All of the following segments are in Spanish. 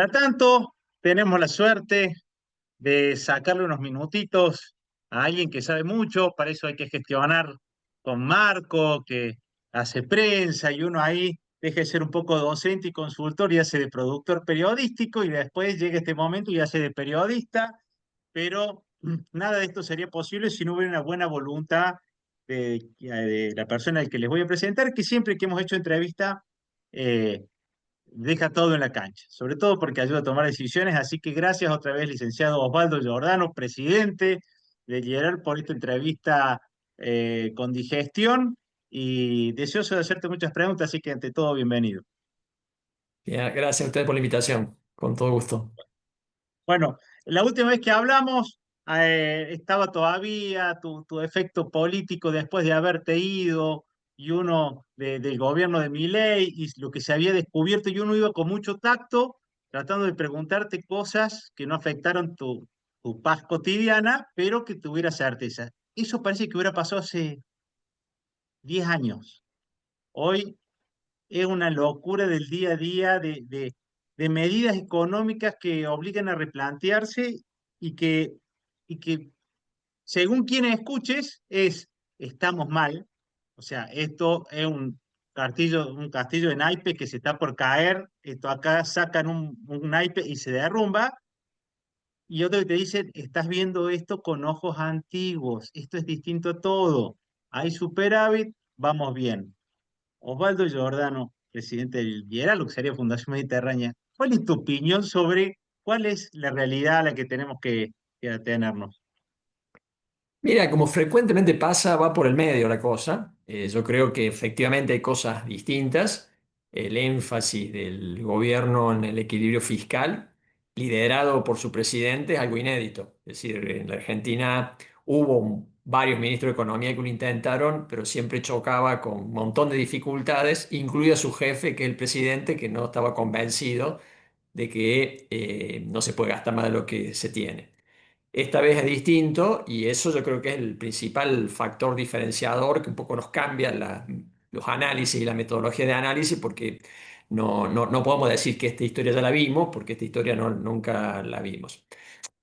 Cada tanto tenemos la suerte de sacarle unos minutitos a alguien que sabe mucho, para eso hay que gestionar con Marco, que hace prensa y uno ahí deja de ser un poco docente y consultor y hace de productor periodístico y después llega este momento y hace de periodista, pero nada de esto sería posible si no hubiera una buena voluntad de la persona al que les voy a presentar, que siempre que hemos hecho entrevista eh, deja todo en la cancha, sobre todo porque ayuda a tomar decisiones. Así que gracias otra vez, licenciado Osvaldo Giordano, presidente de Liderar, por esta entrevista con digestión y deseoso de hacerte muchas preguntas, así que ante todo, bienvenido. Bien, gracias a ustedes por la invitación, con todo gusto. Bueno, la última vez que hablamos, estaba todavía tu efecto político después de haberte ido y uno del gobierno de Milei y lo que se había descubierto y uno iba con mucho tacto tratando de preguntarte cosas que no afectaron tu paz cotidiana, pero que tuviera certeza. Eso parece que hubiera pasado hace 10 años. Hoy es una locura del día a día de medidas económicas que obligan a replantearse y que, y que según quienes escuches, estamos mal. O sea, esto es un castillo de naipes que se está por caer. Esto acá sacan un naipe y se derrumba. Y otro que te dicen, estás viendo esto con ojos antiguos. Esto es distinto a todo. Hay superávit, vamos bien. Osvaldo Giordano, presidente del Liderazgo, que sería Fundación Mediterránea, ¿cuál es tu opinión sobre cuál es la realidad a la que tenemos que atenernos? Mira, como frecuentemente pasa, va por el medio la cosa. Yo creo que efectivamente hay cosas distintas. El énfasis del gobierno en el equilibrio fiscal, liderado por su presidente, es algo inédito. Es decir, en la Argentina hubo varios ministros de Economía que lo intentaron, pero siempre chocaba con un montón de dificultades, incluido su jefe, que es el presidente, que no estaba convencido de que no se puede gastar más de lo que se tiene. Esta vez es distinto y eso yo creo que es el principal factor diferenciador que un poco nos cambia los análisis y la metodología de análisis porque no podemos decir que esta historia ya la vimos porque esta historia nunca la vimos.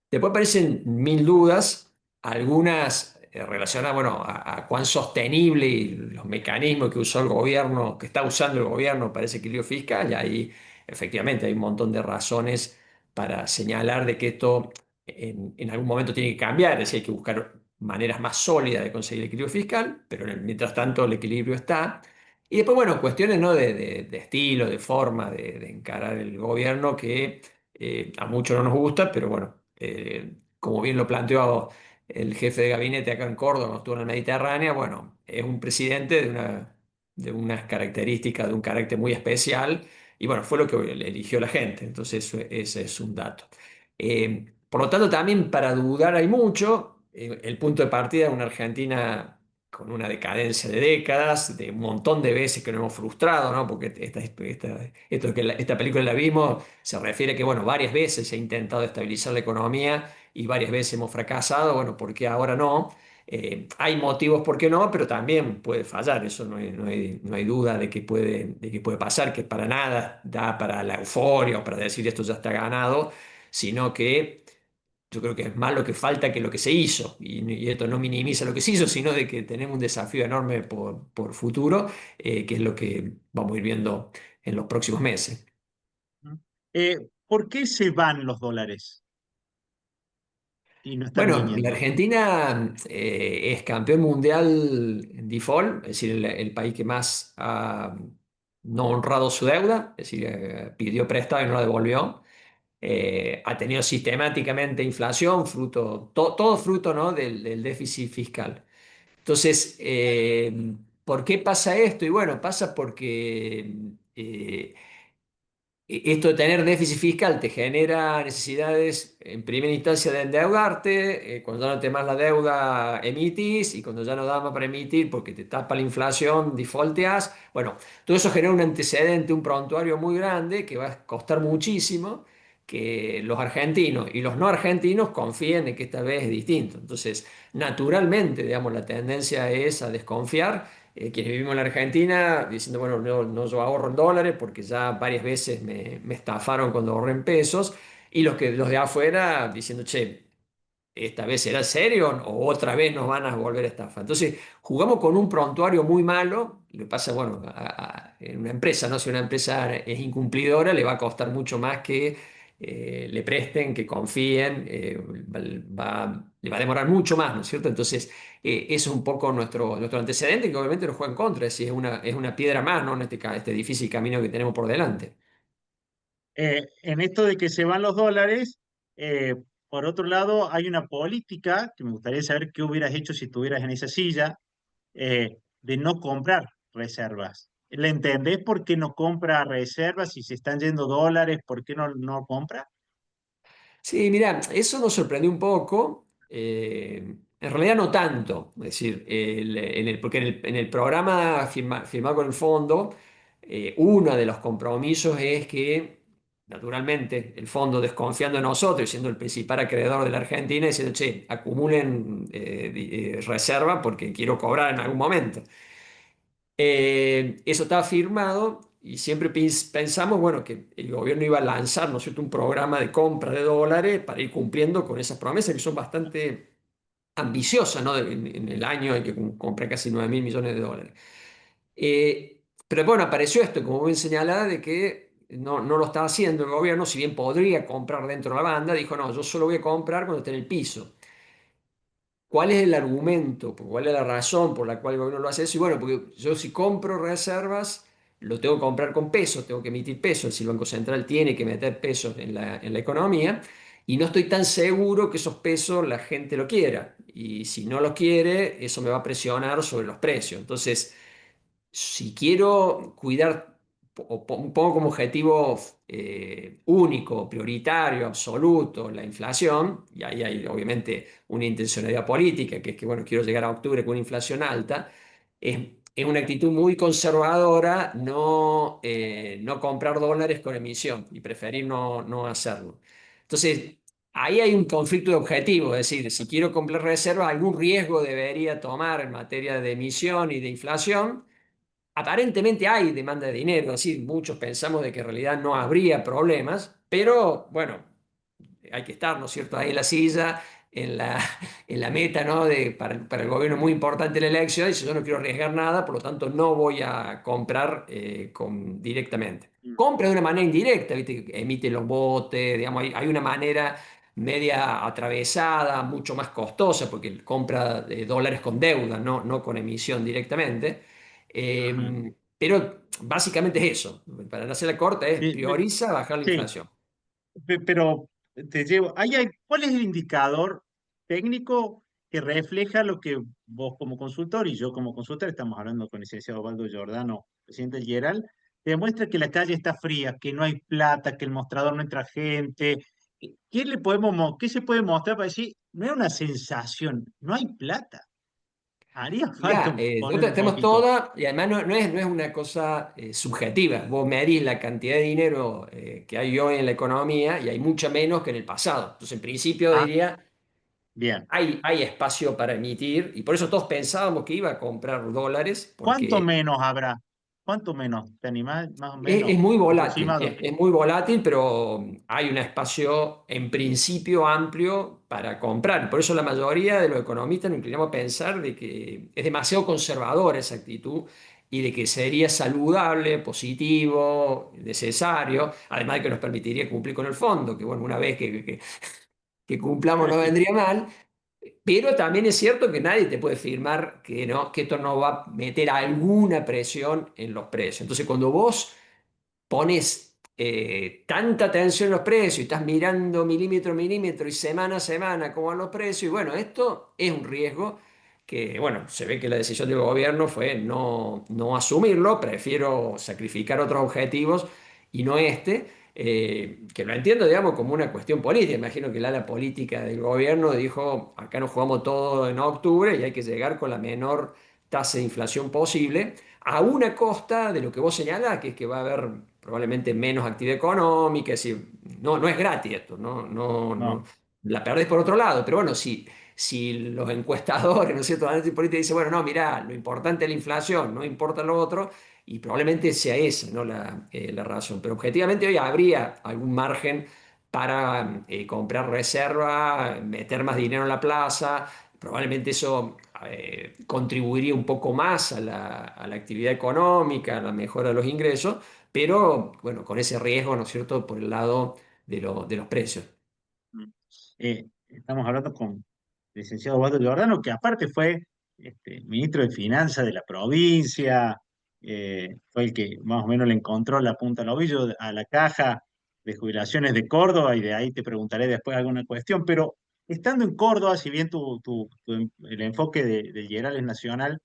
Después aparecen mil dudas, algunas relacionadas, bueno, a cuán sostenible y los mecanismos que usó el gobierno, que está usando el gobierno para ese equilibrio fiscal, y ahí efectivamente hay un montón de razones para señalar de que esto en algún momento tiene que cambiar, es decir, hay que buscar maneras más sólidas de conseguir el equilibrio fiscal, pero mientras tanto el equilibrio está. Y después, bueno, cuestiones, ¿no? de estilo, de forma de encarar el gobierno que a muchos no nos gusta, pero bueno, como bien lo planteó el jefe de gabinete acá en Córdoba, cuando estuvo en la Mediterránea, bueno, es un presidente de unas características, de un carácter muy especial, y bueno, fue lo que le eligió la gente, entonces ese es un dato. Por lo tanto, también para dudar hay mucho. El punto de partida es una Argentina con una decadencia de décadas, de un montón de veces que nos hemos frustrado, ¿no? Porque esta película la vimos, se refiere a que, bueno, varias veces se ha intentado estabilizar la economía y varias veces hemos fracasado, bueno, ¿por qué ahora no? Hay motivos por qué no, pero también puede fallar, eso no hay duda de que puede pasar, que para nada da para la euforia o para decir esto ya está ganado, sino que yo creo que es más lo que falta que lo que se hizo. Y esto no minimiza lo que se hizo, sino de que tenemos un desafío enorme por futuro, que es lo que vamos a ir viendo en los próximos meses. ¿Por qué se van los dólares y no están Bueno, la viniendo? Argentina es campeón mundial en default, es decir, el país que más ha no honrado su deuda, es decir, pidió prestado y no la devolvió. Ha tenido sistemáticamente inflación, todo fruto, ¿no? del déficit fiscal. Entonces, ¿por qué pasa esto? Y bueno, pasa porque esto de tener déficit fiscal te genera necesidades, en primera instancia, de endeudarte. Cuando ya no te más la deuda, emitís, y cuando ya no da más para emitir porque te tapa la inflación, defaulteás. Bueno, todo eso genera un antecedente, un prontuario muy grande que va a costar muchísimo que los argentinos y los no argentinos confíen en que esta vez es distinto. Entonces, naturalmente, digamos, la tendencia es a desconfiar quienes vivimos en la Argentina, diciendo, bueno, no, no, yo ahorro en dólares porque ya varias veces me estafaron cuando ahorré en pesos, y los de afuera diciendo, che, esta vez será serio o otra vez nos van a volver a estafar. Entonces, jugamos con un prontuario muy malo. Le pasa, bueno, en una empresa, ¿no? Si una empresa es incumplidora, le va a costar mucho más que le presten, que confíen, le va a demorar mucho más, ¿no es cierto? Entonces, eso es un poco nuestro antecedente, que obviamente nos juega en contra, es decir, es una piedra más, ¿no? En este difícil camino que tenemos por delante. En esto de que se van los dólares, eh, por otro lado, hay una política que me gustaría saber qué hubieras hecho si estuvieras en esa silla, de no comprar reservas. ¿Le entendés por qué no compra reservas si se están yendo dólares? ¿Por qué no compra? Sí, mira, eso nos sorprendió un poco. En realidad no tanto. Es decir, porque en el programa firmado con el fondo, uno de los compromisos es que, naturalmente, el fondo desconfiando de nosotros, siendo el principal acreedor de la Argentina, diciendo, che, acumulen reserva porque quiero cobrar en algún momento. Eso estaba firmado y siempre pensamos, bueno, que el gobierno iba a lanzar, ¿no es cierto?, un programa de compra de dólares para ir cumpliendo con esas promesas que son bastante ambiciosas, ¿no? En el año hay que comprar casi 9.000 millones de dólares. Pero bueno, apareció esto, como bien señalada, de que no lo estaba haciendo el gobierno, si bien podría comprar dentro de la banda, dijo, no, yo solo voy a comprar cuando esté en el piso. ¿Cuál es el argumento? ¿Cuál es la razón por la cual el gobierno lo hace eso? Y bueno, porque yo si compro reservas, lo tengo que comprar con pesos, tengo que emitir pesos, si el Banco Central tiene que meter pesos en la economía, y no estoy tan seguro que esos pesos la gente lo quiera. Y si no lo quiere, eso me va a presionar sobre los precios. Entonces, si quiero cuidar o pongo como objetivo único, prioritario, absoluto, la inflación, y ahí hay obviamente una intencionalidad política, que es que, bueno, quiero llegar a octubre con una inflación alta, es una actitud muy conservadora no comprar dólares con emisión y preferir no hacerlo. Entonces, ahí hay un conflicto de objetivos, es decir, si quiero comprar reservas, algún riesgo debería tomar en materia de emisión y de inflación. Aparentemente hay demanda de dinero, así muchos pensamos de que en realidad no habría problemas, pero bueno, hay que estar, ¿no es cierto?, ahí en la silla, en la, en la meta, ¿no? Para el gobierno es muy importante la elección, y si yo no quiero arriesgar nada, por lo tanto no voy a comprar directamente. Mm. Compra de una manera indirecta, ¿viste? Emite los botes, digamos, hay una manera media atravesada, mucho más costosa, porque compra dólares con deuda, no con emisión directamente. Ajá. Pero básicamente es eso. Para no hacer la corta, es Sí, prioriza bajar la sí, inflación. pero te llevo, ¿cuál es el indicador técnico que refleja lo que vos como consultor y yo como consultor, estamos hablando con el licenciado Osvaldo Giordano, presidente del Geral, demuestra que la calle está fría, que no hay plata, que el mostrador no entra gente? ¿Qué se puede mostrar para decir, no es una sensación, no hay plata? Haría falta Mirá, poner un tenemos poquito. toda, y además no es una cosa subjetiva. Vos medís la cantidad de dinero que hay hoy en la economía y hay mucha menos que en el pasado. Entonces, en principio Ah, diría, bien. hay espacio para emitir, y por eso todos pensábamos que iba a comprar dólares, ¿Cuánto porque menos habrá? ¿Cuánto menos? ¿Te animás más o es menos? muy volátil, Aproximado. es muy volátil, pero hay un espacio en principio amplio para comprar. Por eso la mayoría de los economistas nos inclinamos a pensar de que es demasiado conservadora esa actitud y de que sería saludable, positivo, necesario, además de que nos permitiría cumplir con el fondo, que bueno, una vez que cumplamos no vendría mal. Pero también es cierto que nadie te puede firmar que, no, que esto no va a meter alguna presión en los precios. Entonces, cuando vos pones tanta atención en los precios y estás mirando milímetro a milímetro y semana a semana cómo van los precios, y bueno, esto es un riesgo que, bueno, se ve que la decisión del gobierno fue no asumirlo, prefiero sacrificar otros objetivos y no este. Que lo entiendo, digamos, como una cuestión política. Imagino que el ala política del gobierno dijo, acá nos jugamos todo en octubre y hay que llegar con la menor tasa de inflación posible, a una costa de lo que vos señalás, que es que va a haber probablemente menos actividad económica, es decir, no es gratis esto, no, no, no, No. la perdés por otro lado. Pero bueno, si los encuestadores, ¿no es cierto?, la análisis política dice, bueno, no, mirá, lo importante es la inflación, no importa lo otro, y probablemente sea esa, ¿no?, la razón. Pero objetivamente hoy habría algún margen para comprar reserva, meter más dinero en la plaza. Probablemente eso contribuiría un poco más a la actividad económica, a la mejora de los ingresos, pero bueno, con ese riesgo, ¿no es cierto?, por el lado de los precios. Mm. Estamos hablando con el licenciado Waldo Giordano, que aparte fue ministro de Finanzas de la provincia, fue el que más o menos le encontró la punta al ovillo a la caja de jubilaciones de Córdoba, y de ahí te preguntaré después alguna cuestión, pero estando en Córdoba, si bien el enfoque de Gerales Nacional,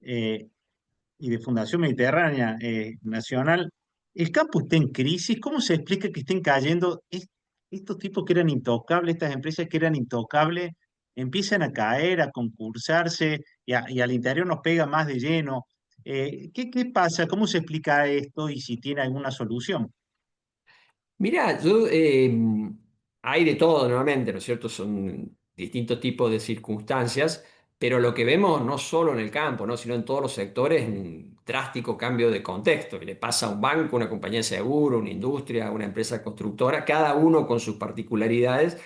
eh, y de Fundación Mediterránea Nacional, ¿el campo está en crisis? ¿Cómo se explica que estén cayendo estos tipos que eran intocables, estas empresas que eran intocables, empiezan a caer, a concursarse y al interior nos pega más de lleno? ¿Qué pasa? ¿Cómo se explica esto y si tiene alguna solución? Mirá, hay de todo nuevamente, ¿no es cierto? Son distintos tipos de circunstancias, pero lo que vemos no solo en el campo, ¿no?, sino en todos los sectores, un drástico cambio de contexto. Que le pasa a un banco, una compañía de seguro, una industria, una empresa constructora, cada uno con sus particularidades.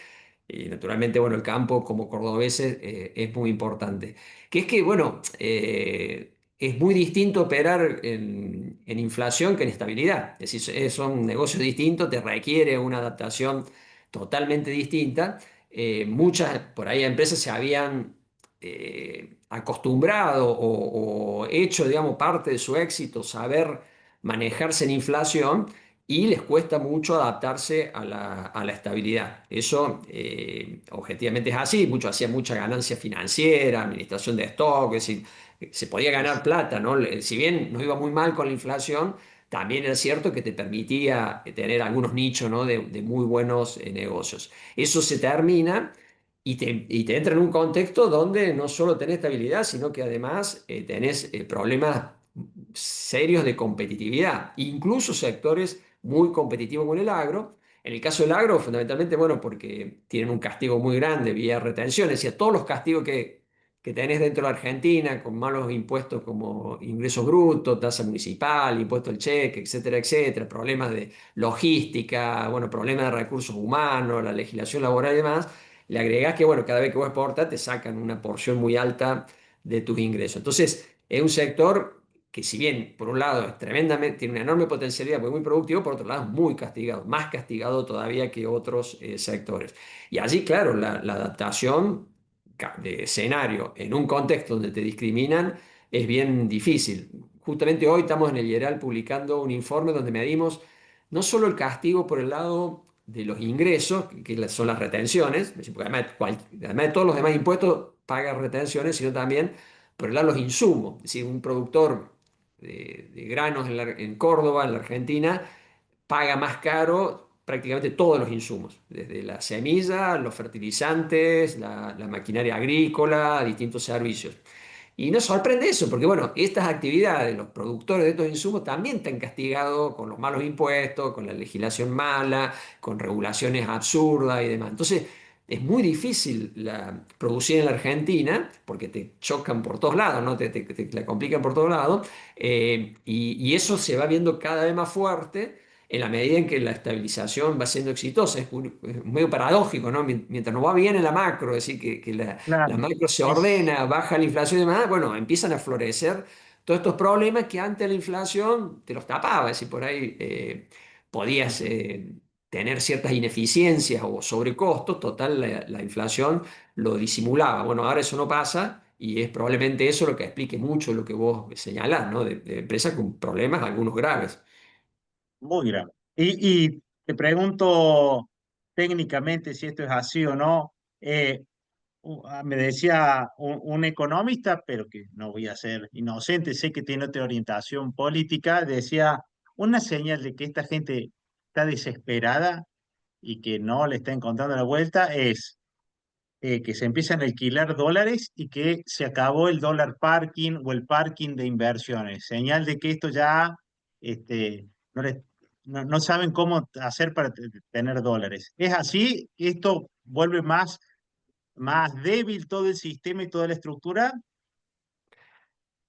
Y naturalmente, bueno, el campo como cordobeses es muy importante. Que es que, bueno, es muy distinto operar en inflación que en estabilidad. Es decir, son negocios distintos, te requiere una adaptación totalmente distinta. Muchas, por ahí, empresas se habían acostumbrado o hecho, digamos, parte de su éxito saber manejarse en inflación, y les cuesta mucho adaptarse a la estabilidad. Eso objetivamente es así. Muchos hacían mucha ganancia financiera, administración de stock, es decir, se podía ganar plata, ¿no? Si bien nos iba muy mal con la inflación, también era cierto que te permitía tener algunos nichos, ¿no?, de muy buenos negocios. Eso se termina. Y te entra en un contexto donde no solo tenés estabilidad, sino que además tenés problemas serios de competitividad, incluso sectores muy competitivos con el agro. En el caso del agro, fundamentalmente, bueno, porque tienen un castigo muy grande vía retención, es decir, todos los castigos que tenés dentro de la Argentina, con malos impuestos como ingresos brutos, tasa municipal, impuesto al cheque, etcétera, etcétera, problemas de logística, bueno, problemas de recursos humanos, la legislación laboral y demás, le agregás que, bueno, cada vez que vos exportas te sacan una porción muy alta de tus ingresos. Entonces, es un sector que, si bien por un lado es tremendamente, tiene una enorme potencialidad, porque es muy productivo, por otro lado es muy castigado, más castigado todavía que otros sectores. Y allí, claro, la adaptación de escenario en un contexto donde te discriminan es bien difícil. Justamente hoy estamos en el IERAL publicando un informe donde medimos no solo el castigo por el lado de los ingresos, que son las retenciones, es decir, porque además de todos los demás impuestos paga retenciones, sino también por el lado de los insumos. Es decir, un productor de granos en Córdoba, en la Argentina, paga más caro prácticamente todos los insumos, desde la semilla, los fertilizantes, la maquinaria agrícola, distintos servicios. Y nos sorprende eso, porque bueno, estas actividades, los productores de estos insumos también están castigados con los malos impuestos, con la legislación mala, con regulaciones absurdas y demás. Entonces, es muy difícil producir en la Argentina, porque te chocan por todos lados, ¿no? Te la complican por todos lados, y eso se va viendo cada vez más fuerte en la medida en que la estabilización va siendo exitosa. Es medio paradójico, ¿no? Mientras nos va bien en la macro, es decir, que la Claro, macro se es, ordena, baja la inflación y demás, bueno, empiezan a florecer todos estos problemas que antes la inflación te los tapaba. Es decir, por ahí podías tener ciertas ineficiencias o sobrecostos, total, la inflación lo disimulaba. Bueno, ahora eso no pasa. Y es probablemente eso lo que explique mucho lo que vos señalás, ¿no? De empresas con problemas, algunos graves. muy grave. Y te pregunto técnicamente si esto es así o no. Me decía un economista, pero que no voy a ser inocente, sé que tiene otra orientación política, decía, una señal de que esta gente está desesperada y que no le está encontrando la vuelta es que se empiezan a alquilar dólares y que se acabó el dólar parking o el parking de inversiones. Señal de que esto ya no, no saben cómo hacer para tener dólares. ¿Es así? ¿Esto vuelve más débil todo el sistema y toda la estructura.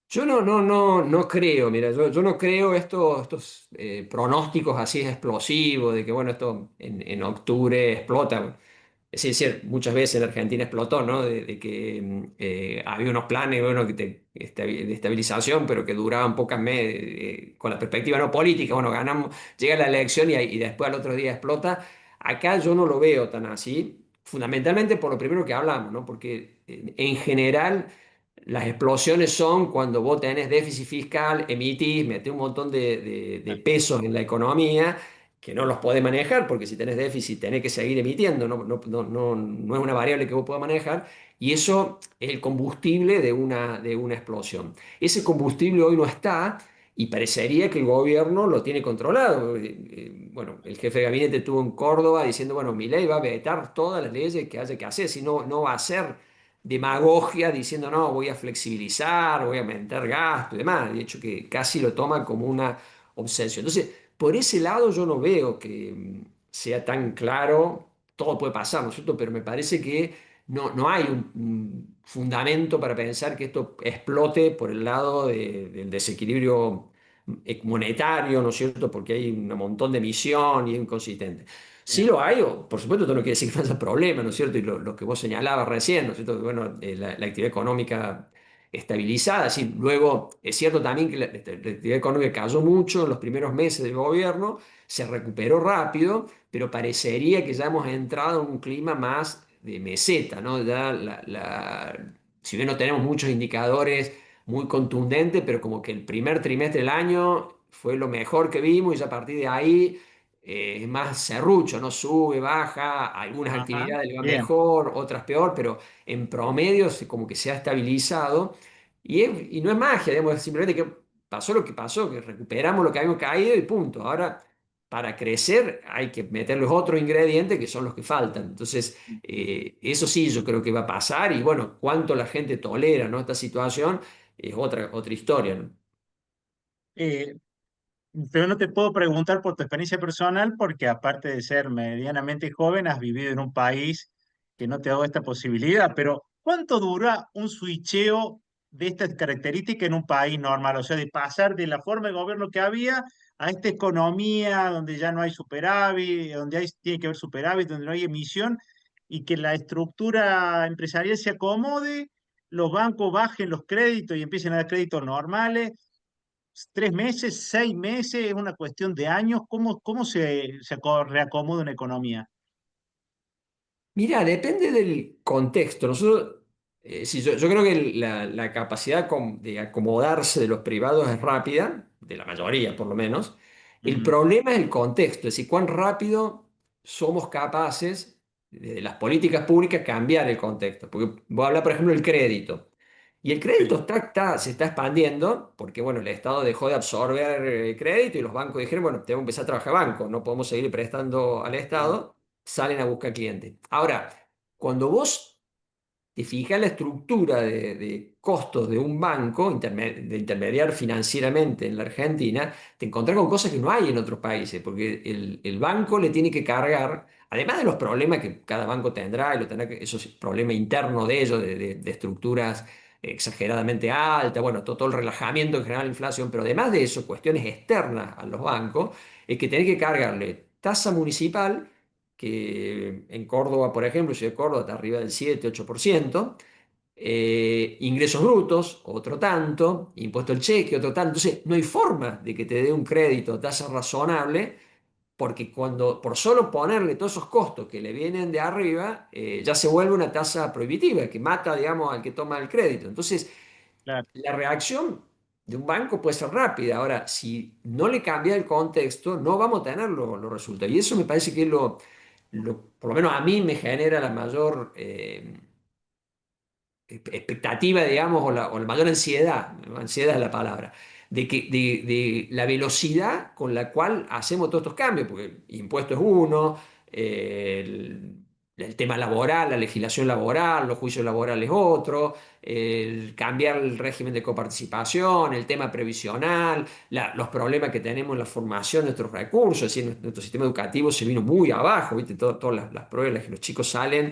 Yo no creo, mira, yo no creo estos pronósticos así explosivos de que, bueno, esto en octubre explota. Sí, es cierto, muchas veces en Argentina explotó, ¿no? De que había unos planes, bueno, de estabilización, pero que duraban pocas meses, con la perspectiva no política, bueno, ganamos, llega la elección y después al otro día explota. Acá yo no lo veo tan así, fundamentalmente por lo primero que hablamos, ¿no? Porque en general las explosiones son cuando vos tenés déficit fiscal, emitís, metés un montón de pesos en la economía que no los podés manejar, porque si tenés déficit tenés que seguir emitiendo, no es una variable que vos puedas manejar, y eso es el combustible de una explosión. Ese combustible hoy no está, y parecería que el gobierno lo tiene controlado. Bueno, el jefe de gabinete estuvo en Córdoba diciendo, bueno, Milei va a vetar todas las leyes que haya que hacer, si no, no va a ser demagogia diciendo, no, voy a flexibilizar, voy a aumentar gasto y demás. De hecho, que casi lo toma como una obsesión. Entonces, por ese lado yo no veo que sea tan claro, todo puede pasar, ¿no es cierto? Pero me parece que no hay un fundamento para pensar que esto explote por el lado del desequilibrio monetario, ¿no es cierto? Porque hay un montón de emisión y es inconsistente. Sí Bien. lo hay, por supuesto, esto no quiere decir que no haya problema, ¿no es cierto? Y lo que vos señalabas recién, ¿no es cierto? Que, bueno, la actividad económica estabilizada. Sí, luego es cierto también que la actividad económica cayó mucho en los primeros meses del gobierno, se recuperó rápido, pero parecería que ya hemos entrado en un clima más de meseta, ¿no? Ya si bien no tenemos muchos indicadores muy contundentes, pero como que el primer trimestre del año fue lo mejor que vimos y ya a partir de ahí es más serrucho, ¿no? Sube, baja, algunas Ajá, actividades le van bien. mejor, otras peor, pero en promedio como que se ha estabilizado y no es magia, digamos, es simplemente que pasó lo que pasó, que recuperamos lo que habíamos caído y punto. Ahora, para crecer hay que meter los otros ingredientes que son los que faltan. Entonces, eso sí yo creo que va a pasar y bueno, cuánto la gente tolera, ¿no? Esta situación es otra historia, ¿no? Eh, pero no te puedo preguntar por tu experiencia personal porque aparte de ser medianamente joven, has vivido en un país que no te ha dado esta posibilidad. Pero ¿cuánto dura un switcheo de estas características en un país normal? O sea, de pasar de la forma de gobierno que había a esta economía donde ya no hay superávit, donde tiene que haber superávit, donde no hay emisión y que la estructura empresarial se acomode, los bancos bajen los créditos y empiecen a dar créditos normales. 3 meses, 6 meses, es una cuestión de años. ¿Cómo reacomoda una economía? Mira, depende del contexto. Nosotros, sí, yo creo que la capacidad de acomodarse de los privados es rápida, de la mayoría por lo menos. El Ujú. problema es el contexto, es decir, cuán rápido somos capaces, desde las políticas públicas, cambiar el contexto. Porque voy a hablar, por ejemplo, del crédito. Y el crédito Sí, se está expandiendo porque, bueno, el Estado dejó de absorber crédito y los bancos dijeron, bueno, tenemos que empezar a trabajar banco, no podemos seguir prestando al claro, Estado, salen a buscar clientes. Ahora, cuando vos te fijas la estructura de costos de un banco, de intermediar financieramente en la Argentina, te encontrás con cosas que no hay en otros países, porque el banco le tiene que cargar, además de los problemas que cada banco tendrá, y lo tendrá eso es problema interno de ellos, de estructuras exageradamente altas, bueno, todo el relajamiento en general de la inflación, pero además de eso, cuestiones externas a los bancos, es que tenés que cargarle tasa municipal que en Córdoba, por ejemplo, Ciudad de Córdoba está arriba del 7-8%, ingresos brutos, otro tanto, impuesto al cheque, otro tanto. Entonces, no hay forma de que te dé un crédito a tasa razonable, porque cuando por solo ponerle todos esos costos que le vienen de arriba, ya se vuelve una tasa prohibitiva, que mata, digamos, al que toma el crédito. Entonces, claro. la reacción de un banco puede ser rápida. Ahora, si no le cambia el contexto, no vamos a tener los resultados. Y eso me parece que es por lo menos a mí me genera la mayor expectativa, digamos, o la mayor ansiedad, ¿no? Ansiedad es la palabra, de la velocidad con la cual hacemos todos estos cambios, porque el impuesto es uno, el tema laboral, la legislación laboral, los juicios laborales otro, el cambiar el régimen de coparticipación, el tema previsional, los problemas que tenemos en la formación de nuestros recursos, es decir, nuestro sistema educativo se vino muy abajo, ¿viste? Todas las pruebas que los chicos salen,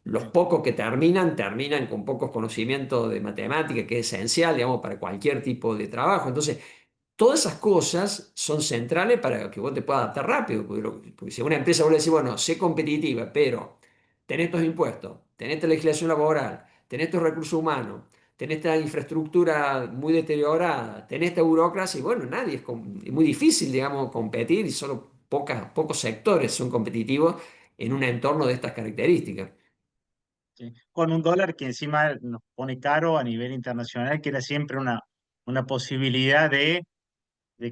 los Sí, pocos que terminan con pocos conocimientos de matemática, que es esencial, digamos, para cualquier tipo de trabajo. Entonces, todas esas cosas son centrales para que vos te puedas adaptar rápido, porque, porque si a una empresa vos le decís, bueno, sé competitiva, pero tenés estos impuestos, tenés esta legislación laboral, tenés estos recursos humanos, tenés esta infraestructura muy deteriorada, tenés esta burocracia, y bueno, nadie es muy difícil, digamos, competir y solo pocos sectores son competitivos en un entorno de estas características. sí. Con un dólar que encima nos pone caro a nivel internacional, que era siempre una posibilidad de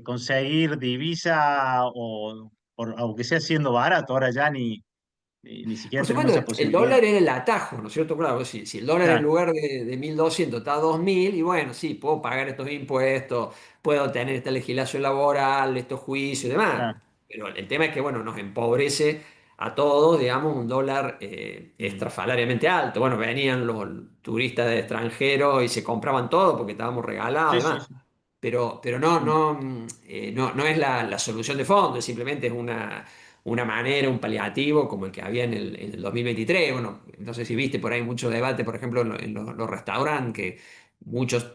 conseguir divisa o aunque sea siendo barato, ahora ya ni siquiera Por tenemos supuesto, esa el posibilidad. dólar era el atajo, ¿no es cierto? Claro, si el dólar en Claro, lugar de 1.200 está a 2.000, y bueno, sí, puedo pagar estos impuestos, puedo tener esta legislación laboral, estos juicios y demás. claro. Pero el tema es que, bueno, nos empobrece a todos, digamos, un dólar Mm. estrafalariamente alto. Bueno, venían los turistas de extranjero y se compraban todo porque estábamos regalados Sí, y sí, demás. sí. Pero no, Mm. no es la solución de fondo, simplemente es una manera, un paliativo como el que había en el 2023. Bueno, no sé si viste por ahí mucho debate, por ejemplo, en los restaurantes, que muchos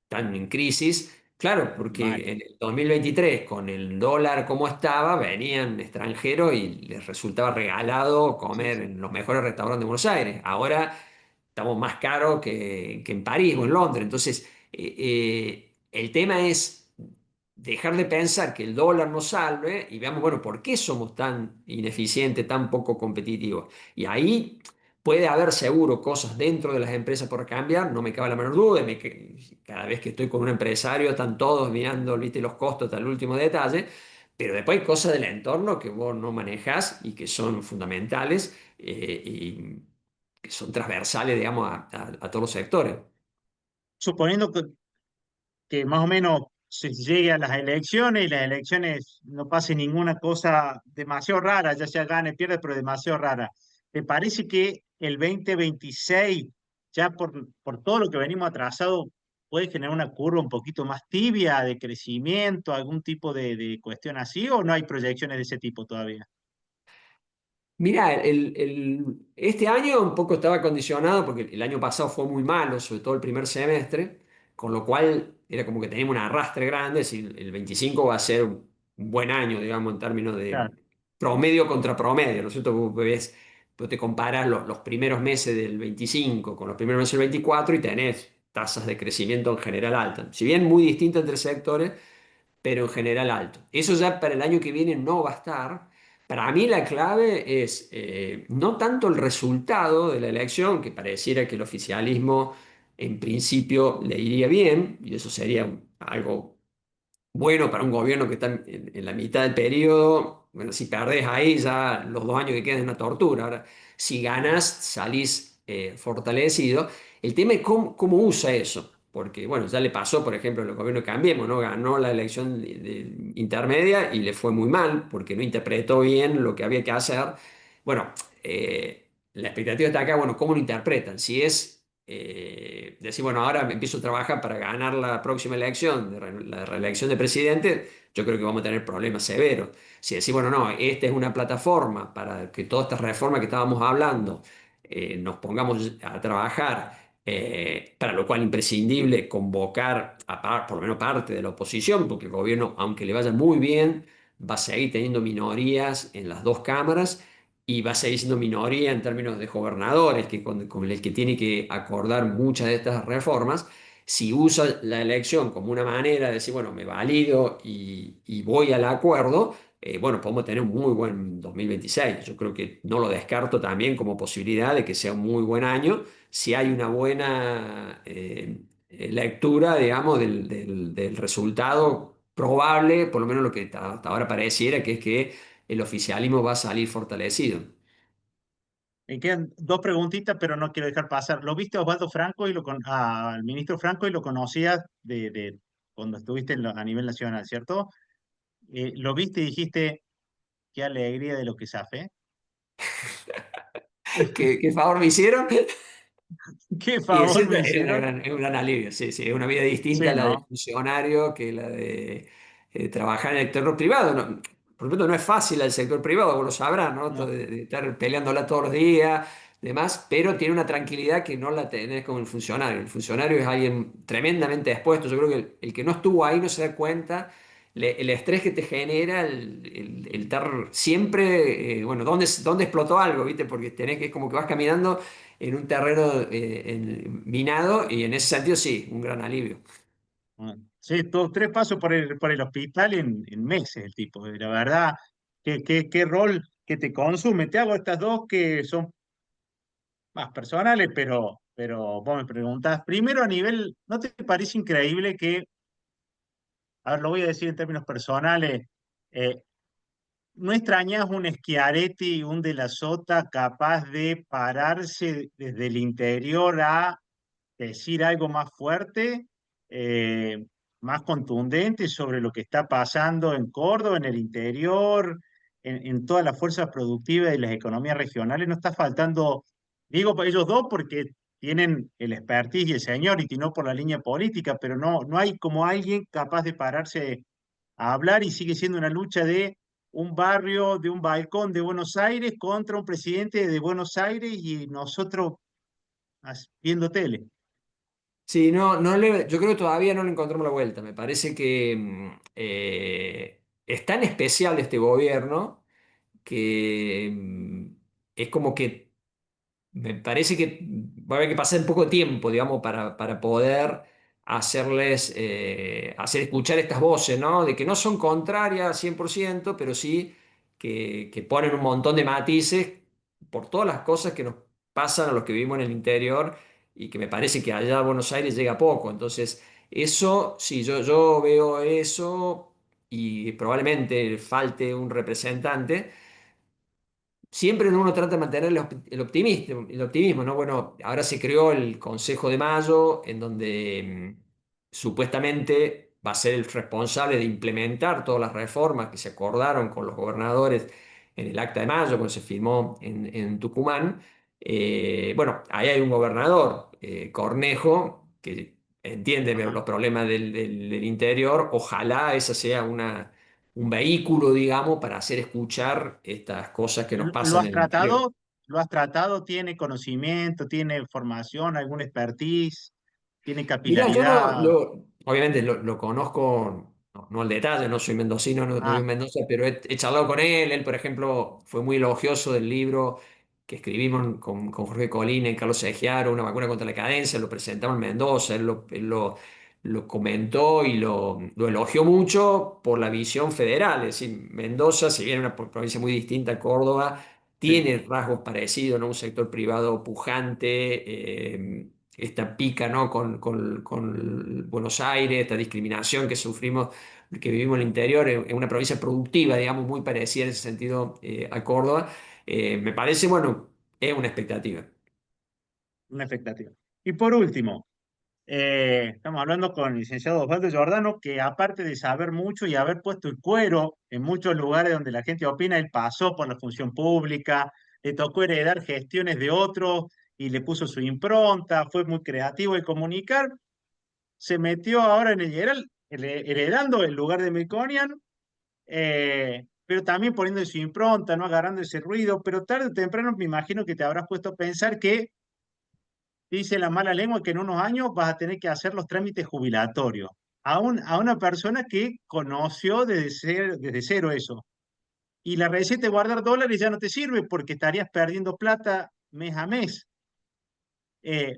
están en crisis. Claro, Mal. porque en el 2023, con el dólar como estaba, venían extranjeros y les resultaba regalado Sí, comer sí. en los mejores restaurantes de Buenos Aires. Ahora estamos más caros que en París o en Londres. Entonces, el tema es dejar de pensar que el dólar nos salve y veamos, bueno, ¿por qué somos tan ineficientes, tan poco competitivos? Y ahí puede haber seguro cosas dentro de las empresas por cambiar, no me cabe la menor duda. Cada vez que estoy con un empresario están todos mirando, viste, los costos hasta el último detalle. Pero después hay cosas del entorno que vos no manejás y que son fundamentales y que son transversales, digamos, a todos los sectores. Suponiendo que más o menos se llegue a las elecciones y las elecciones no pase ninguna cosa demasiado rara, ya sea gane, pierde, pero demasiado rara. ¿Te parece que el 2026, ya por todo lo que venimos atrasado, puede generar una curva un poquito más tibia de crecimiento, algún tipo de cuestión así, o no hay proyecciones de ese tipo todavía? Mira, este año un poco estaba condicionado porque el año pasado fue muy malo, sobre todo el primer semestre, con lo cual era como que teníamos un arrastre grande, es decir, el 25 va a ser un buen año, digamos, en términos de Claro, promedio contra promedio, ¿no es cierto? Vos te comparás los primeros meses del 25 con los primeros meses del 24 y tenés tasas de crecimiento en general altas. Si bien muy distintas entre sectores, pero en general alto. Eso ya para el año que viene no va a estar. Para mí la clave es no tanto el resultado de la elección, que pareciera que el oficialismo en principio le iría bien, y eso sería algo bueno para un gobierno que está en la mitad del periodo. Bueno, si perdés ahí, ya los 2 años que quedan es una tortura. Ahora, si ganas, salís fortalecido. El tema es cómo usa eso. Porque, bueno, ya le pasó, por ejemplo, al gobierno de Cambiemos, ¿no? Ganó la elección intermedia y le fue muy mal porque no interpretó bien lo que había que hacer. Bueno, la expectativa está acá, bueno, ¿cómo lo interpretan? Si es decir, bueno, ahora empiezo a trabajar para ganar la próxima elección, la reelección de presidente, yo creo que vamos a tener problemas severos. Si decir, bueno, no, esta es una plataforma para que todas estas reformas que estábamos hablando nos pongamos a trabajar, para lo cual imprescindible convocar por lo menos parte de la oposición, porque el gobierno, aunque le vaya muy bien, va a seguir teniendo minorías en las dos cámaras y va a seguir siendo minoría en términos de gobernadores, con el que tiene que acordar muchas de estas reformas. Si usa la elección como una manera de decir, bueno, me valido y voy al acuerdo, bueno, podemos tener un muy buen 2026. Yo creo que no lo descarto también como posibilidad de que sea un muy buen año si hay una buena lectura, digamos, del resultado probable, por lo menos lo que hasta ahora pareciera, que es que el oficialismo va a salir fortalecido. Me quedan dos preguntitas, pero no quiero dejar pasar. ¿Lo viste a Osvaldo Franco al ministro Franco y lo conocías de cuando estuviste a nivel nacional, ¿cierto? ¿Lo viste y dijiste qué alegría de lo que zafé? ¿Qué favor me hicieron? ¿Qué Y es favor cierto, me hicieron? es un gran alivio, sí, sí, es una vida distinta Sí, a la de ¿no? funcionario que la de trabajar en el sector privado. Por supuesto, no es fácil el sector privado, vos lo sabrás, ¿no? Todo No, de estar peleándola todos los días, demás, pero tiene una tranquilidad que no la tenés con el funcionario. El funcionario es alguien tremendamente expuesto. Yo creo que el que no estuvo ahí no se da cuenta el estrés que te genera el estar siempre, bueno, ¿dónde explotó algo, viste? Porque tenés que, es como que vas caminando en un terreno minado y en ese sentido sí, un gran alivio. no. Sí, tres pasos por el hospital en meses el tipo. Y la verdad, qué rol que te consume. Te hago estas dos que son más personales, pero vos me preguntás, primero a nivel, ¿no te parece increíble que, a ver, lo voy a decir en términos personales, eh, no extrañas un Schiaretti, un De la Sota capaz de pararse desde el interior a decir algo más fuerte, eh, más contundente sobre lo que está pasando en Córdoba, en el interior, en todas las fuerzas productivas y las economías regionales? No está faltando, digo para ellos dos porque tienen el expertise y el seniority, no por la línea política, pero no hay como alguien capaz de pararse a hablar y sigue siendo una lucha de un barrio, de un balcón de Buenos Aires contra un presidente de Buenos Aires y nosotros viendo tele. Sí, yo creo que todavía no le encontramos la vuelta. Me parece que es tan especial este gobierno que es como que me parece que va a haber que pasar un poco de tiempo, digamos, para poder hacer escuchar estas voces, ¿no? De que no son contrarias 100%, pero sí que ponen un montón de matices por todas las cosas que nos pasan a los que vivimos en el interior y que me parece que allá a Buenos Aires llega poco. Entonces, eso, sí, yo veo eso y probablemente falte un representante. Siempre uno trata de mantener el optimismo, ¿no? Bueno, ahora se creó el Consejo de Mayo, en donde supuestamente va a ser el responsable de implementar todas las reformas que se acordaron con los gobernadores en el Acta de Mayo, cuando se firmó en Tucumán. Bueno, ahí hay un gobernador, Cornejo, que entiende Ajá. los problemas del interior. Ojalá esa sea un vehículo, digamos, para hacer escuchar estas cosas que nos ¿Lo pasan has en el interior. tratado? ¿Lo has tratado? ¿Tiene conocimiento? ¿Tiene formación? ¿Algún expertise? ¿Tiene Mirá, yo capilaridad? obviamente lo conozco, no al detalle, no soy mendocino, no vivo en Ah, Mendoza, pero he charlado con él. Él, por ejemplo, fue muy elogioso del libro que escribimos con Jorge Colina y Carlos Egiaro, Una vacuna contra la cadencia, lo presentamos en Mendoza, lo comentó y lo elogió mucho por la visión federal. Es decir, Mendoza, si bien es una provincia muy distinta a Córdoba, sí. tiene rasgos parecidos, ¿no? Un sector privado pujante, esta pica, ¿no? Con Buenos Aires, esta discriminación que sufrimos, que vivimos en el interior, en una provincia productiva, digamos, muy parecida en ese sentido a Córdoba. Me parece, bueno, es una expectativa. Una expectativa. Y por último, estamos hablando con el licenciado Osvaldo Giordano, que aparte de saber mucho y haber puesto el cuero en muchos lugares donde la gente opina, él pasó por la función pública, le tocó heredar gestiones de otros y le puso su impronta, fue muy creativo en comunicar, se metió ahora en el heredando el lugar de Melconian, pero también poniendo su impronta, no agarrando ese ruido, pero tarde o temprano me imagino que te habrás puesto a pensar que dice la mala lengua que en unos años vas a tener que hacer los trámites jubilatorios a una persona que conoció desde cero eso. Y la receta de guardar dólares ya no te sirve porque estarías perdiendo plata mes a mes.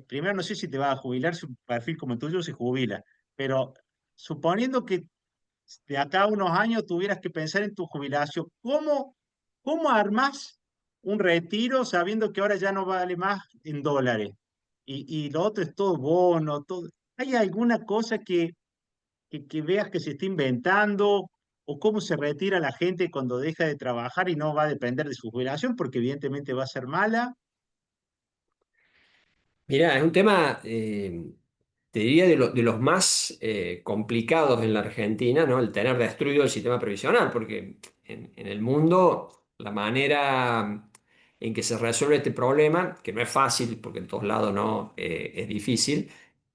Primero, no sé si te va a jubilar, si un perfil como el tuyo se jubila, pero suponiendo que de acá a unos años tuvieras que pensar en tu jubilación, cómo armás un retiro sabiendo que ahora ya no vale más en dólares? Y lo otro es todo bono, todo. ¿Hay alguna cosa que veas que se está inventando? ¿O cómo se retira la gente cuando deja de trabajar y no va a depender de su jubilación? Porque evidentemente va a ser mala. Mirá, es un tema, te diría, de los más complicados en la Argentina, ¿no? El tener destruido el sistema previsional, porque en el mundo la manera en que se resuelve este problema, que no es fácil, porque en todos lados no, es difícil,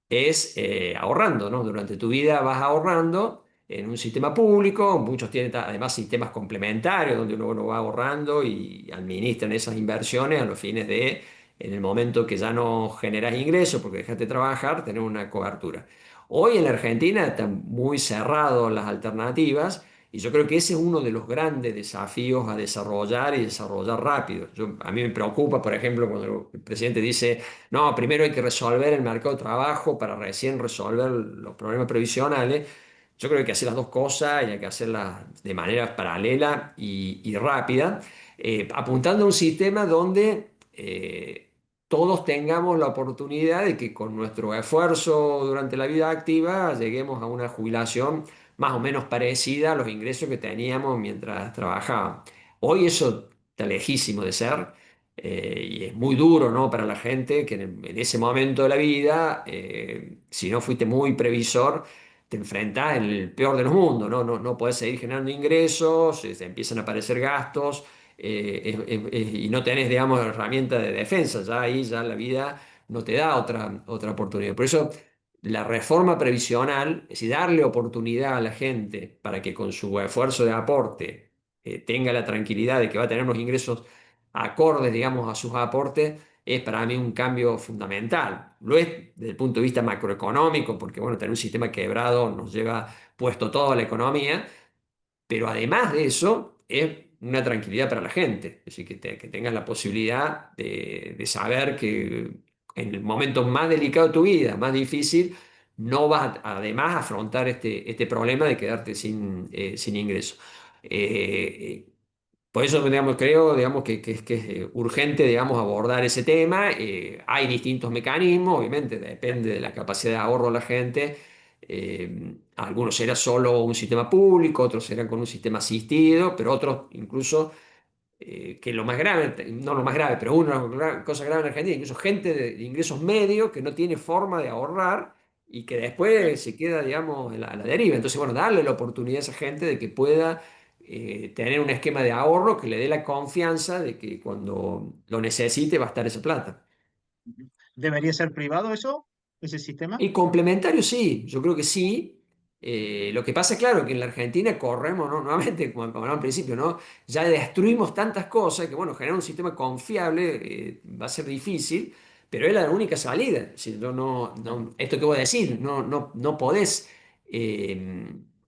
es ahorrando, ¿no? Durante tu vida vas ahorrando en un sistema público, muchos tienen además sistemas complementarios donde uno va ahorrando y administran esas inversiones a los fines de, en el momento que ya no generas ingresos porque dejaste de trabajar, tener una cobertura. Hoy en la Argentina están muy cerradas las alternativas y yo creo que ese es uno de los grandes desafíos a desarrollar y desarrollar rápido. A mí me preocupa, por ejemplo, cuando el presidente dice, no, primero hay que resolver el mercado de trabajo para recién resolver los problemas previsionales. Yo creo que hay que hacer las dos cosas y hay que hacerlas de manera paralela y rápida, apuntando a un sistema donde todos tengamos la oportunidad de que con nuestro esfuerzo durante la vida activa lleguemos a una jubilación más o menos parecida a los ingresos que teníamos mientras trabajábamos. Hoy eso está lejísimo de ser. Y es muy duro, ¿no? Para la gente que en ese momento de la vida, si no fuiste muy previsor, te enfrentás en el peor de los mundos, ¿no? No podés seguir generando ingresos, te empiezan a aparecer gastos, y no tenés, digamos, herramienta de defensa. Ya ahí ya la vida no te da otra oportunidad. Por eso la reforma previsional, es decir, darle oportunidad a la gente para que con su esfuerzo de aporte tenga la tranquilidad de que va a tener unos ingresos acordes, digamos, a sus aportes, es para mí un cambio fundamental. Lo es desde el punto de vista macroeconómico, porque bueno, tener un sistema quebrado nos lleva puesto toda la economía, pero además de eso, es una tranquilidad para la gente. Es decir, que tengas la posibilidad de saber que en el momento más delicado de tu vida, más difícil, no vas además a afrontar este problema de quedarte sin ingreso. Eh, por eso, digamos, creo, digamos, que es urgente, digamos, abordar ese tema. Hay distintos mecanismos, obviamente, depende de la capacidad de ahorro de la gente. Algunos será solo un sistema público, otros serán con un sistema asistido, pero otros incluso, que lo más grave, no lo más grave, pero una cosa grave en Argentina, incluso gente de ingresos medios que no tiene forma de ahorrar y que después se queda, digamos, a la deriva. Entonces, bueno, darle la oportunidad a esa gente de que pueda tener un esquema de ahorro que le dé la confianza de que cuando lo necesite va a estar esa plata. ¿Debería ser privado eso, ese sistema? Y complementario sí, yo creo que sí. Lo que pasa es claro que en la Argentina corremos, ¿no? Nuevamente, como hablaba al principio, ¿no? Ya destruimos tantas cosas que, bueno, generar un sistema confiable va a ser difícil, pero es la única salida. Si yo esto que voy a decir, no podés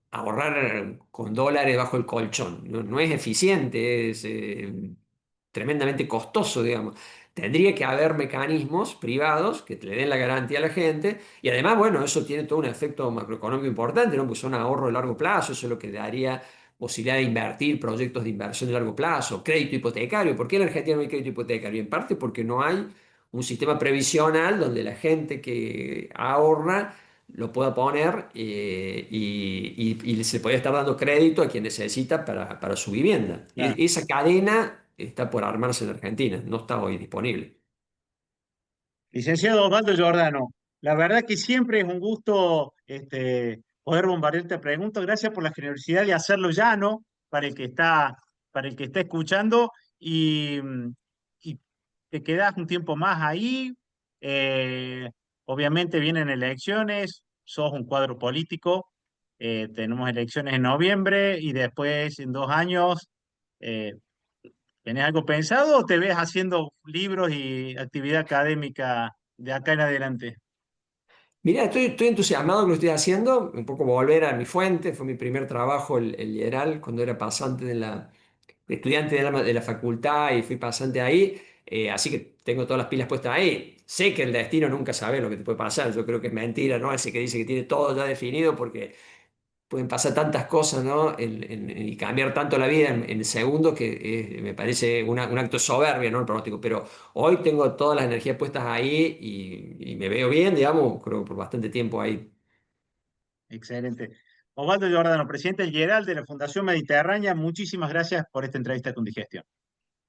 ahorrar con dólares bajo el colchón. No es eficiente, es tremendamente costoso, digamos. Tendría que haber mecanismos privados que le den la garantía a la gente y además, bueno, eso tiene todo un efecto macroeconómico importante, ¿no? Pues son ahorro de largo plazo, eso es lo que daría posibilidad de invertir, proyectos de inversión de largo plazo, crédito hipotecario. ¿Por qué en Argentina no hay crédito hipotecario? En parte porque no hay un sistema previsional donde la gente que ahorra lo pueda poner, y se puede estar dando crédito a quien necesita para su vivienda. Claro. Esa cadena está por armarse en Argentina, no está hoy disponible. Licenciado Osvaldo Giordano, la verdad que siempre es un gusto poder bombardearte preguntas. Gracias por la generosidad de hacerlo llano para el que está escuchando y te quedas un tiempo más ahí. Eh, Obviamente vienen elecciones, sos un cuadro político, tenemos elecciones en noviembre y después en 2 años. eh, ¿Tenés algo pensado o te ves haciendo libros y actividad académica de acá en adelante? Mira, estoy entusiasmado con lo que estoy haciendo, un poco volver a mi fuente, fue mi primer trabajo el Lideral, cuando era pasante estudiante de la facultad y fui pasante ahí, así que tengo todas las pilas puestas ahí. Sé que el destino nunca sabe lo que te puede pasar, yo creo que es mentira, ¿no? Ese que dice que tiene todo ya definido porque pueden pasar tantas cosas, ¿no? Y cambiar tanto la vida en segundos que me parece un acto de soberbia, ¿no? El pronóstico. Pero hoy tengo todas las energías puestas ahí y me veo bien, digamos, creo que por bastante tiempo ahí. Excelente. Osvaldo Giordano, presidente general de la Fundación Mediterránea, muchísimas gracias por esta entrevista con Digestión.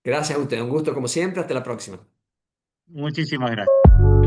Gracias a usted, un gusto como siempre, hasta la próxima. Muchísimas gracias.